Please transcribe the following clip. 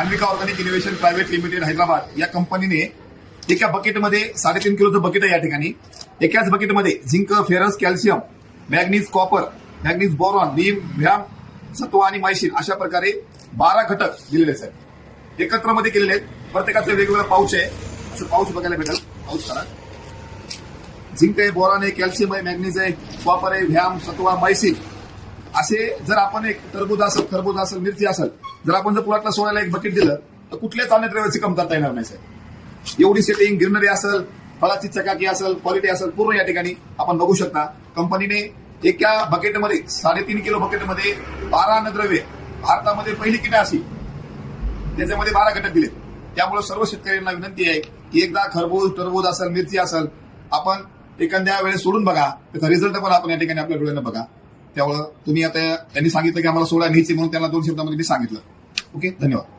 Anvika organic innovation private limited Hyderabad या कंपनीने एका बकेटमध्ये 3.5 किलोचं बकेट आहे या ठिकाणी. एकाच बकेटमध्ये zinc, ferrous, calcium, manganese, copper, manganese, boron, neem, व्याम, सत्व आणि मायसिन अशा प्रकारे 12 घटक दिलेले आहेत. एकत्र मध्ये केलेले आहेत. प्रत्येकाचं वेगवेगळं पाऊच आहे. असं पाऊच बघायला भेटेल. पाऊच करा. झिंक आहे, बोरॉन आहे, कॅल्शियम आहे, मॅग्नीज आहे, कॉपर आहे, व्याम, सत्व, मायसिन असे जर आपण एक टरबूज असेल, खरबूज असेल, मिरची असेल, जर आपण जर प्लॉटला सोडायला एक बकेट दिलं तर कुठल्याच अन्नद्रव्याची कमतरता येणार नाही साहेब. एवढी सेटिंग, गिरनरी असेल, फळाची चकाकी असेल, क्वालिटी असेल, पूर्ण या ठिकाणी आपण बघू शकता. कंपनीने एका बकेटमध्ये 3.5 किलो बकेटमध्ये 12 अन्नद्रव्ये, भारतामध्ये पहिली किट अशी त्याच्यामध्ये 12 घटक दिले. त्यामुळे सर्व शेतकऱ्यांना विनंती आहे की एकदा खरबूज, टरबूज असेल, मिरची असेल, आपण एखाद्या वेळेस सोडून बघा. त्याचा रिझल्ट पण आपण या ठिकाणी आपल्या डोळ्यानं बघा. त्यामुळे तुम्ही आता त्यांनी सांगितलं की आम्हाला सोडा न्यायची म्हणून त्यांना 2 शब्दामध्ये मी सांगितलं. ओके, धन्यवाद.